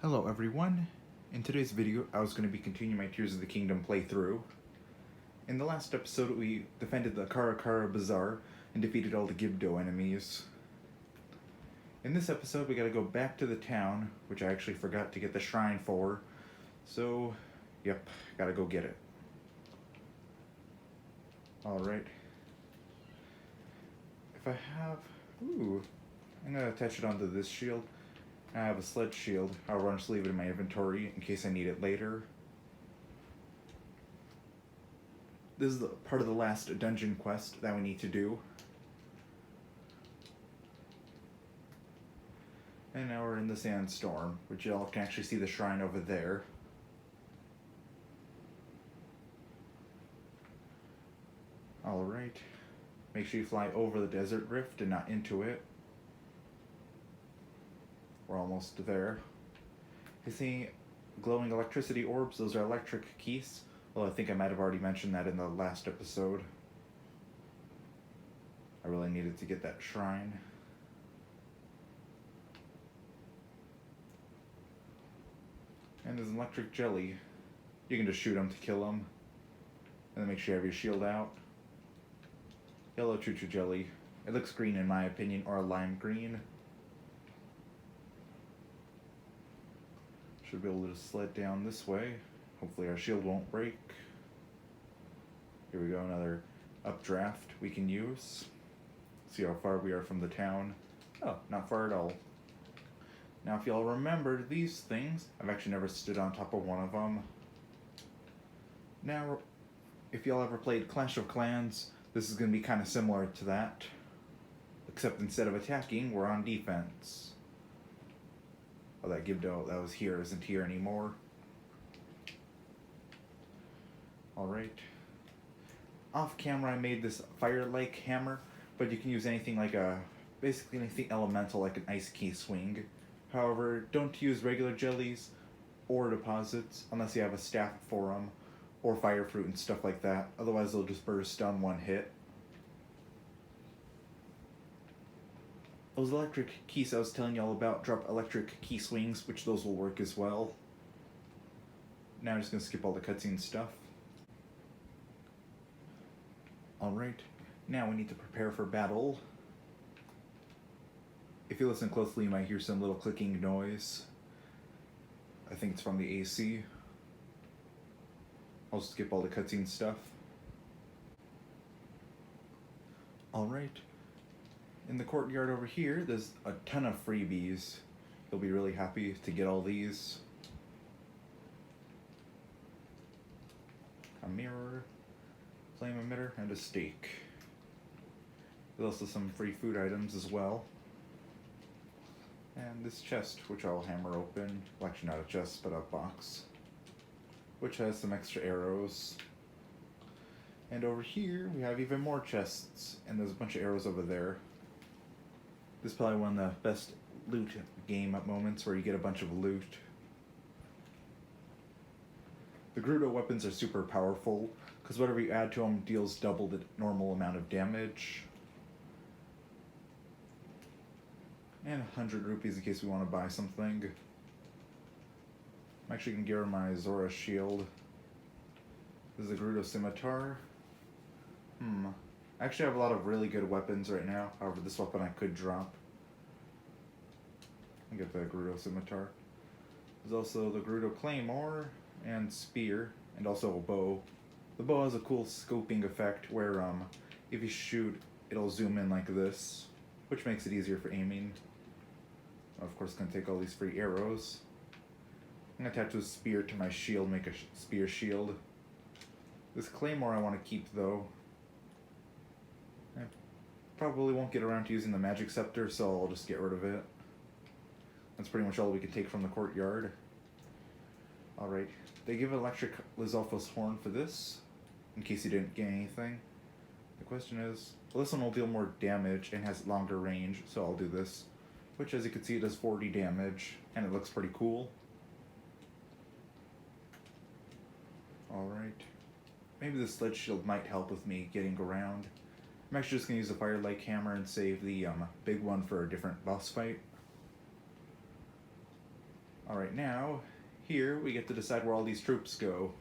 Hello everyone. In today's video, I was going to be continuing my Tears of the Kingdom playthrough. In the last episode, we defended the Karakara Bazaar and defeated all the Gibdo enemies. In this episode, we gotta go back to the town, which I actually forgot to get the shrine for. So, yep, gotta go get it. Alright. If I have... Ooh. I'm gonna attach it onto this shield. I have a sledge shield. However, I'll just leave it in my inventory in case I need it later. This is part of the last dungeon quest that we need to do. And now we're in the sandstorm, which y'all can actually see the shrine over there. Alright. Make sure you fly over the desert rift and not into it. We're almost there. You see glowing electricity orbs? Those are electric keys. Well, I think I might have already mentioned that in the last episode. I really needed to get that shrine. And there's an electric jelly. You can just shoot them to kill them. And then make sure you have your shield out. Yellow choo-choo jelly. It looks green in my opinion, or a lime green. Should be able to just sled down this way. Hopefully our shield won't break. Here we go, another updraft we can use. See how far we are from the town. Oh, not far at all. Now if y'all remember these things, I've actually never stood on top of one of them. Now, if y'all ever played Clash of Clans, this is going to be kind of similar to that. Except instead of attacking, we're on defense. Oh, that Gibdo that was here isn't here anymore. Alright. Off camera I made this fire-like hammer, but you can use anything like basically anything elemental like an ice key swing. However, don't use regular jellies or deposits unless you have a staff for them, or fire fruit and stuff like that. Otherwise they'll just burst on one hit. Those electric keys I was telling y'all about drop electric key swings, which those will work as well. Now I'm just going to skip all the cutscene stuff. Alright, now we need to prepare for battle. If you listen closely, you might hear some little clicking noise. I think it's from the AC. I'll skip all the cutscene stuff. Alright. In the courtyard over here, there's a ton of freebies. You'll be really happy to get all these. A mirror, flame emitter, and a stake. There's also some free food items as well. And this chest, which I'll hammer open. Well, actually not a chest, but a box. Which has some extra arrows. And over here, we have even more chests. And there's a bunch of arrows over there. This is probably one of the best loot game moments where you get a bunch of loot. The Gerudo weapons are super powerful because whatever you add to them deals double the normal amount of damage. And 100 rupees in case we want to buy something. I'm actually going to give her my Zora shield. This is a Gerudo scimitar. I actually have a lot of really good weapons right now. However, this weapon I could drop. I'll get the Gerudo scimitar. There's also the Gerudo claymore and spear, and also a bow. The bow has a cool scoping effect where if you shoot, it'll zoom in like this, which makes it easier for aiming. Of course, gonna take all these free arrows. I'm gonna attach this spear to my shield, make a spear shield. This claymore I want to keep though. I probably won't get around to using the magic scepter, so I'll just get rid of it. That's pretty much all we can take from the courtyard. Alright, they give electric Lizalfos horn for this, in case you didn't get anything. The question is, well, this one will deal more damage and has longer range, so I'll do this. Which, as you can see, does 40 damage, and it looks pretty cool. Alright. Maybe the sledge shield might help with me getting around. I'm actually just going to use the fire-like hammer and save the big one for a different boss fight. Alright, now, here we get to decide where all these troops go.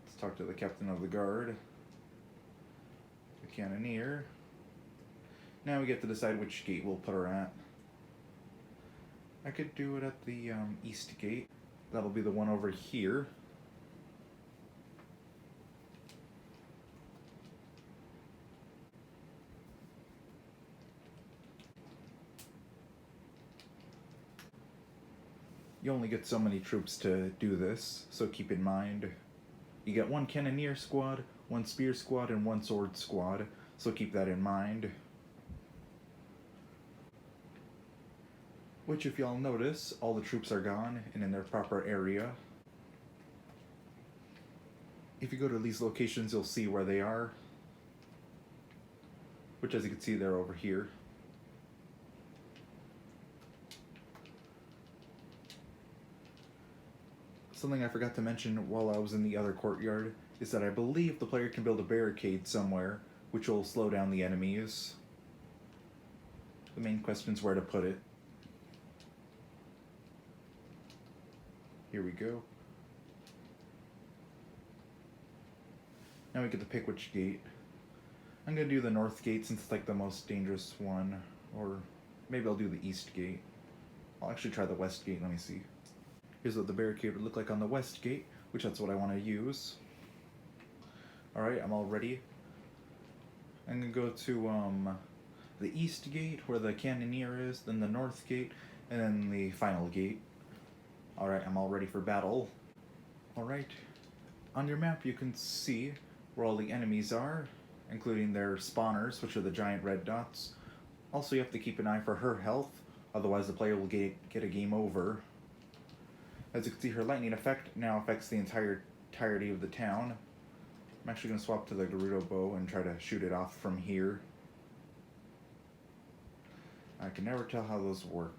Let's talk to the captain of the guard. The cannoneer. Now we get to decide which gate we'll put her at. I could do it at the east gate. That'll be the one over here. You only get so many troops to do this, so keep in mind. You get one cannoneer squad, one spear squad, and one sword squad, so keep that in mind. Which, if y'all notice, all the troops are gone and in their proper area. If you go to these locations, you'll see where they are. Which, as you can see, they're over here. Something I forgot to mention while I was in the other courtyard is that I believe the player can build a barricade somewhere, which will slow down the enemies. The main question is where to put it. Here we go. Now we get to pick which gate. I'm going to do the north gate since it's like the most dangerous one. Or maybe I'll do the east gate. I'll actually try the west gate, let me see. Here's what the barricade would look like on the west gate, which that's what I want to use. Alright, I'm all ready. I'm going to go to the east gate where the cannoneer is, then the north gate, and then the final gate. Alright, I'm all ready for battle. Alright, on your map you can see where all the enemies are, including their spawners, which are the giant red dots. Also, you have to keep an eye for her health, otherwise the player will get a game over. As you can see, her lightning effect now affects the entirety of the town. I'm actually going to swap to the Gerudo bow and try to shoot it off from here. I can never tell how those work.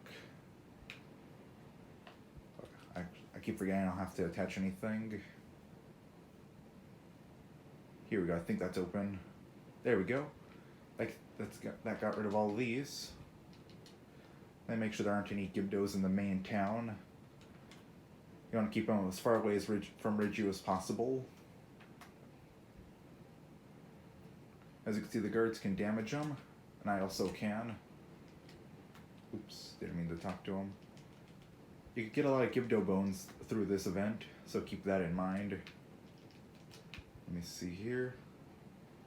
I keep forgetting I don't have to attach anything. Here we go, I think that's open. There we go. That got rid of all of these. Then make sure there aren't any Gibdos in the main town. You want to keep them as far away from Ridgeu as possible. As you can see, the guards can damage them, and I also can. Oops, didn't mean to talk to them. You can get a lot of Gibdo bones through this event, so keep that in mind. Let me see here.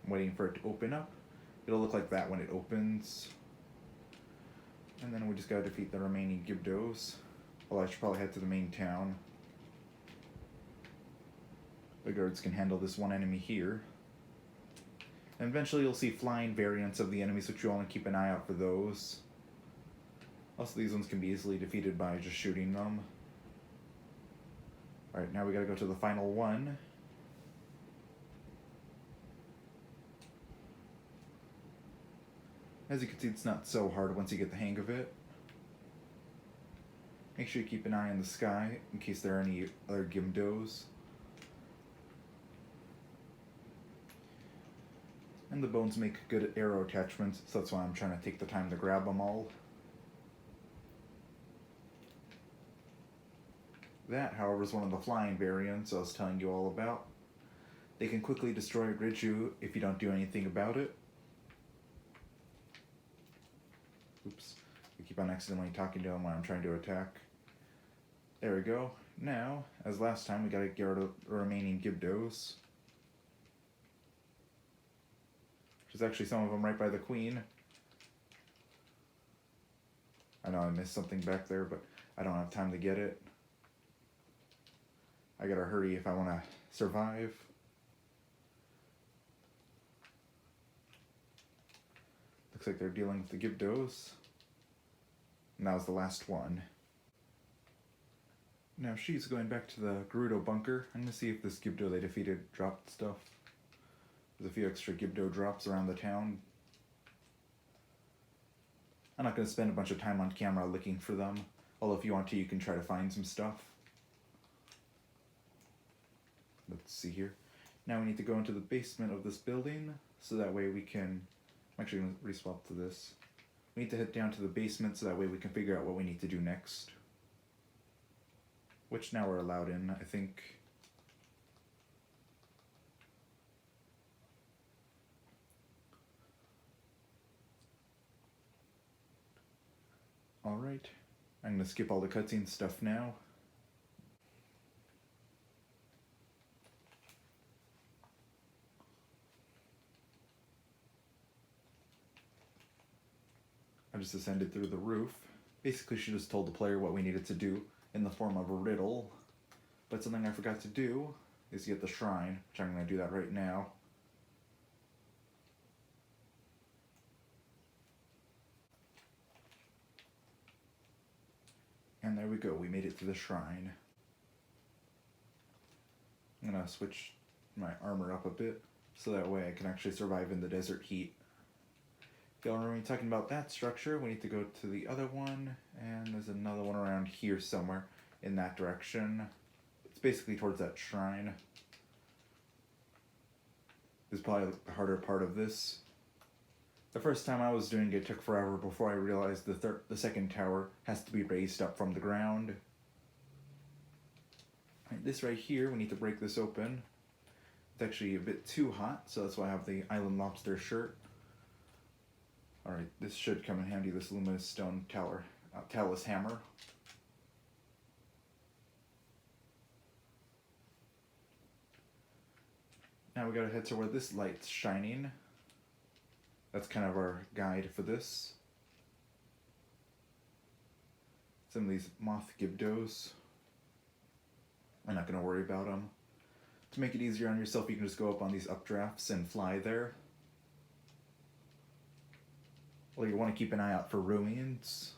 I'm waiting for it to open up. It'll look like that when it opens. And then we just gotta defeat the remaining Gibdos. Well, I should probably head to the main town. The guards can handle this one enemy here. And eventually you'll see flying variants of the enemies, which you want to keep an eye out for those. Also, these ones can be easily defeated by just shooting them. Alright, now we gotta go to the final one. As you can see, it's not so hard once you get the hang of it. Make sure you keep an eye on the sky in case there are any other Gibdos. And the bones make good arrow attachments, so that's why I'm trying to take the time to grab them all. That, however, is one of the flying variants I was telling you all about. They can quickly destroy Ridgeu if you don't do anything about it. Oops, I keep on accidentally talking to him when I'm trying to attack. There we go. Now, as last time, we gotta get rid of the remaining Gibdos. There's actually some of them right by the queen. I know I missed something back there, but I don't have time to get it. I gotta hurry if I want to survive. Looks like they're dealing with the Gibdos. And that was the last one. Now she's going back to the Gerudo bunker. I'm gonna see if this Gibdo they defeated dropped stuff. There's a few extra Gibdo drops around the town. I'm not going to spend a bunch of time on camera looking for them, although if you want to, you can try to find some stuff. Let's see here. Now we need to go into the basement of this building, so that way we can... I'm actually going to reswap to this. We need to head down to the basement so that way we can figure out what we need to do next. which now we're allowed in, I think. Alright, I'm gonna skip all the cutscene stuff now. I just ascended through the roof. Basically, she just told the player what we needed to do in the form of a riddle. But something I forgot to do is get the shrine, which I'm going to do that right now. And there we go, we made it to the shrine. I'm going to switch my armor up a bit, so that way I can actually survive in the desert heat. If y'all remember me talking about that structure, we need to go to the other one, and there's another one around here somewhere in that direction. It's basically towards that shrine. This is probably the harder part of this. The first time I was doing it took forever before I realized the second tower has to be raised up from the ground. Right, this right here, we need to break this open. It's actually a bit too hot, so that's why I have the Island Lobster shirt. Alright, this should come in handy, this luminous stone talus hammer. Now we gotta head to where this light's shining. That's kind of our guide for this. Some of these moth gibdos. I'm not gonna worry about them. To make it easier on yourself, you can just go up on these updrafts and fly there. Well, you want to keep an eye out for ruins.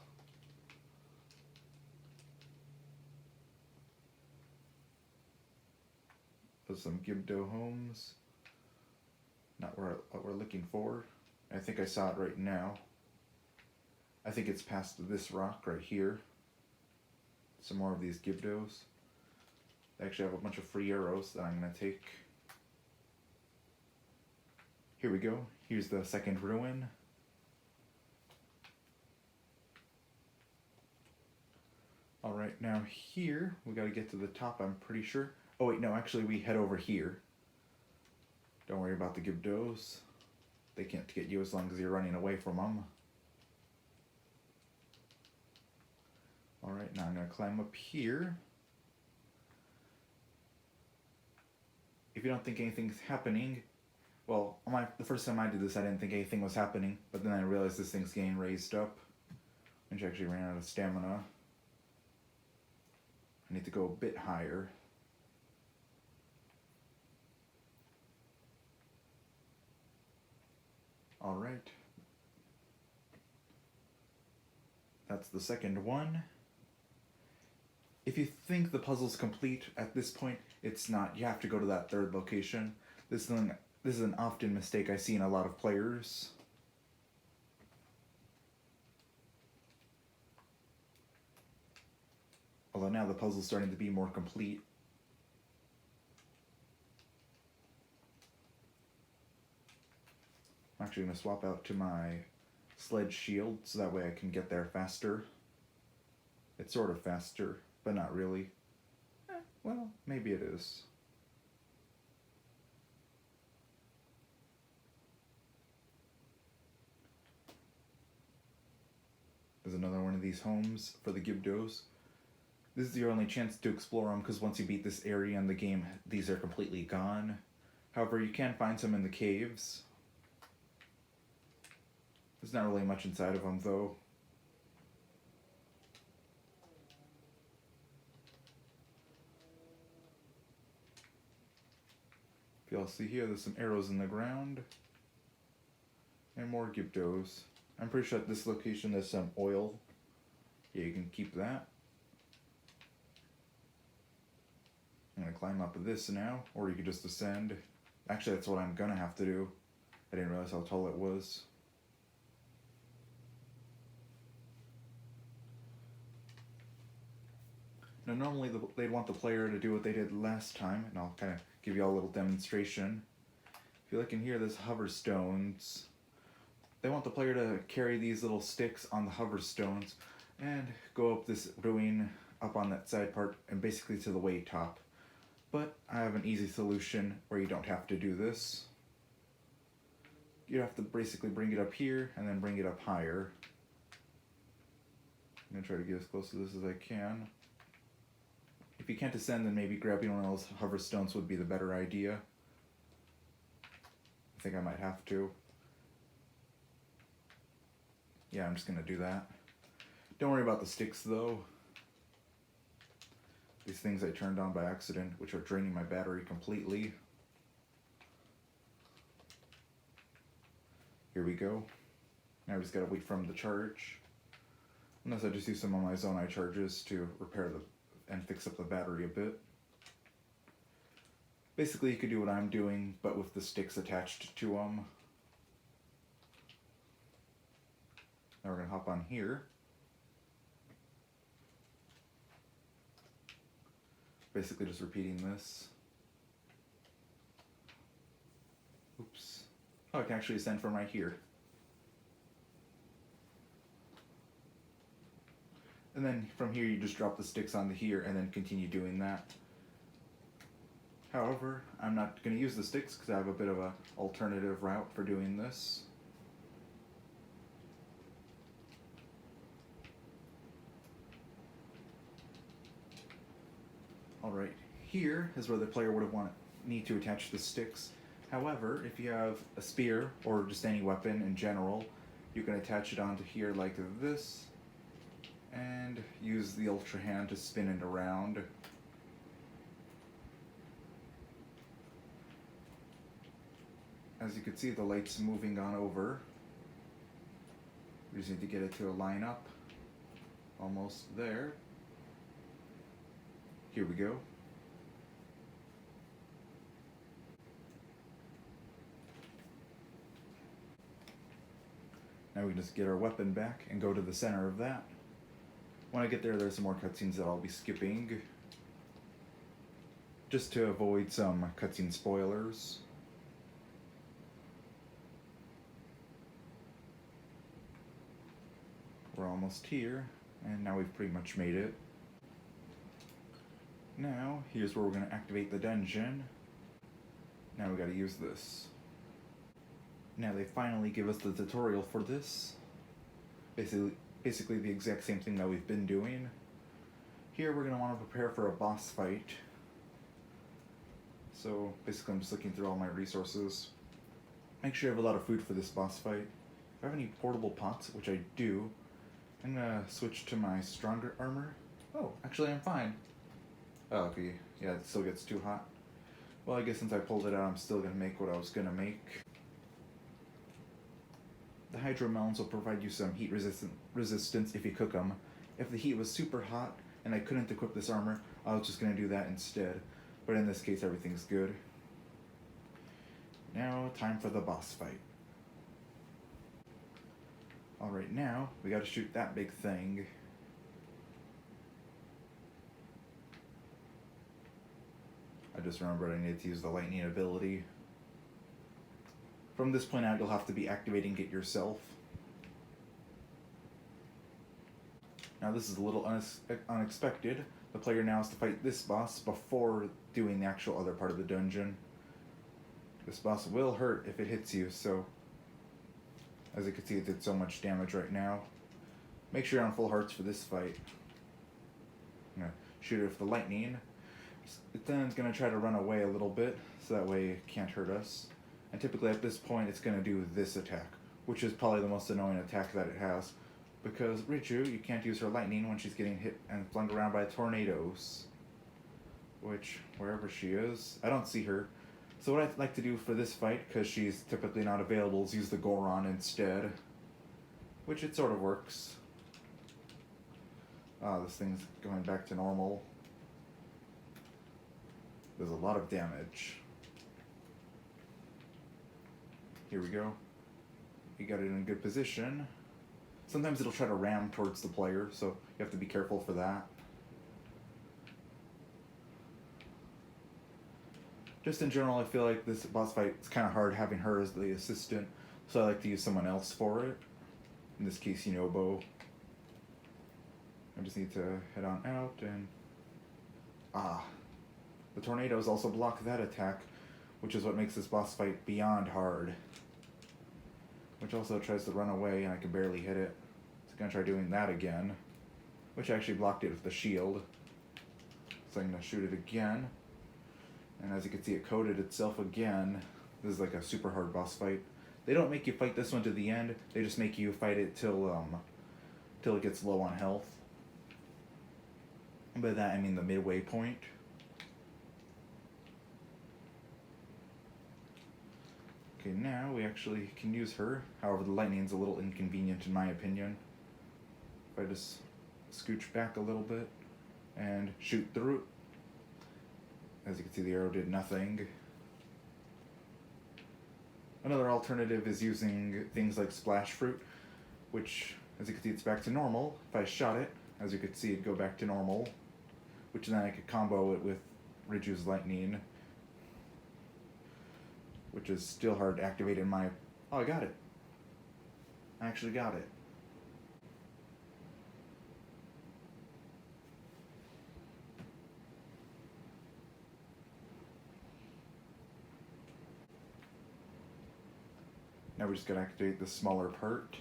There's some Gibdo homes. Not what we're looking for. I think I saw it right now. I think it's past this rock right here. Some more of these Gibdos. They actually have a bunch of free arrows that I'm going to take. Here we go. Here's the second ruin. Alright, now here, we gotta get to the top, I'm pretty sure. Oh wait, no, actually we head over here. Don't worry about the Gibdos. They can't get you as long as you're running away from them. Alright, now I'm gonna climb up here. If you don't think anything's happening, well, the first time I did this I didn't think anything was happening, but then I realized this thing's getting raised up. And she actually ran out of stamina. I need to go a bit higher. Alright. That's the second one. If you think the puzzle's complete at this point, it's not. You have to go to that third location. This is an often mistake I see in a lot of players. Although now the puzzle's starting to be more complete. I'm actually going to swap out to my sledge shield so that way I can get there faster. It's sort of faster, but not really. Well, maybe it is. There's another one of these homes for the Gibdos. This is your only chance to explore them because once you beat this area in the game, these are completely gone. However, you can find some in the caves. There's not really much inside of them though. If y'all see here, there's some arrows in the ground. And more Gibdos. I'm pretty sure at this location there's some oil. Yeah, you can keep that. I'm gonna climb up this now, or you could just ascend. Actually, that's what I'm gonna have to do. I didn't realize how tall it was. Now, normally they'd want the player to do what they did last time, and I'll kind of give you all a little demonstration. If you look in here, there's hover stones. They want the player to carry these little sticks on the hover stones and go up this ruin up on that side part and basically to the way top. But I have an easy solution where you don't have to do this. You have to basically bring it up here and then bring it up higher. I'm gonna try to get as close to this as I can. If you can't ascend, then maybe grabbing one of those hover stones would be the better idea. I think I might have to. Yeah, I'm just gonna do that. Don't worry about the sticks though. These things I turned on by accident, which are draining my battery completely. Here we go. Now I just gotta wait for them to charge. Unless I just use some of my Zonai charges to repair and fix up the battery a bit. Basically, you could do what I'm doing, but with the sticks attached to them. Now we're gonna hop on here. Basically just repeating this. Oops. Oh, I can actually ascend from right here. And then from here you just drop the sticks onto here and then continue doing that. However, I'm not going to use the sticks because I have a bit of an alternative route for doing this. Alright, here is where the player would have need to attach the sticks. However, if you have a spear or just any weapon in general, you can attach it onto here like this and use the Ultra Hand to spin it around. As you can see, the light's moving on over. We just need to get it to line up. Almost there. Here we go. Now we can just get our weapon back and go to the center of that. When I get there, there's some more cutscenes that I'll be skipping, just to avoid some cutscene spoilers. We're almost here, and now we've pretty much made it. Now, here's where we're going to activate the dungeon. Now we got to use this. Now they finally give us the tutorial for this. Basically the exact same thing that we've been doing. Here we're going to want to prepare for a boss fight. So basically I'm just looking through all my resources. Make sure you have a lot of food for this boss fight. If I have any portable pots, which I do, I'm going to switch to my stronger armor. Oh, actually I'm fine. Oh, okay. Yeah, it still gets too hot. Well, I guess since I pulled it out, I'm still going to make what I was going to make. The hydro melons will provide you some heat resistance if you cook them. If the heat was super hot and I couldn't equip this armor, I was just going to do that instead. But in this case, everything's good. Now, time for the boss fight. Alright, now, we gotta shoot that big thing. I just remembered I needed to use the lightning ability. From this point out, you'll have to be activating it yourself. Now this is a little unexpected. The player now has to fight this boss before doing the actual other part of the dungeon. This boss will hurt if it hits you, so as you can see, it did so much damage right now. Make sure you're on full hearts for this fight. I'm gonna shoot it with the lightning. Then it's gonna try to run away a little bit, so that way it can't hurt us. And typically at this point, it's going to do this attack, which is probably the most annoying attack that it has. Because Richu, you can't use her lightning when she's getting hit and flung around by tornadoes. Which, wherever she is, I don't see her. So what I'd like to do for this fight, because she's typically not available, is use the Goron instead. Which it sort of works. Ah, this thing's going back to normal. There's a lot of damage. Here we go. You got it in a good position. Sometimes it'll try to ram towards the player, so you have to be careful for that. Just in general, I feel like this boss fight is kind of hard having her as the assistant, so I like to use someone else for it. In this case, Yunobo. I just need to head on out and... The tornadoes also block that attack, which is what makes this boss fight beyond hard. Which also tries to run away and I can barely hit it. So I'm going to try doing that again. Which actually blocked it with the shield. So I'm going to shoot it again. And as you can see, it coated itself again. This is like a super hard boss fight. They don't make you fight this one to the end. They just make you fight it till it gets low on health. And by that I mean the midway point. Okay, now we actually can use her. However, the lightning's a little inconvenient in my opinion. If I just scooch back a little bit and shoot through it. As you can see, the arrow did nothing. Another alternative is using things like Splash Fruit, which, as you can see, it's back to normal. If I shot it, as you could see, it'd go back to normal, which then I could combo it with Riju's Lightning, which is still hard to activate in my... Oh, I got it. I actually got it. Now we just gotta activate the smaller part.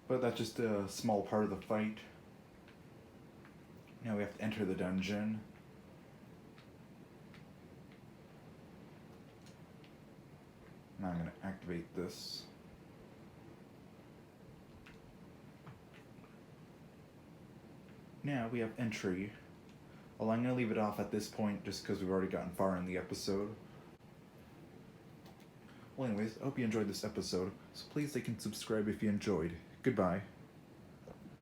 But that's just a small part of the fight. Now we have to enter the dungeon. Now I'm gonna activate this. Now we have entry. Well, I'm gonna leave it off at this point just because we've already gotten far in the episode. Well, anyways, I hope you enjoyed this episode, so please like and subscribe if you enjoyed. Goodbye.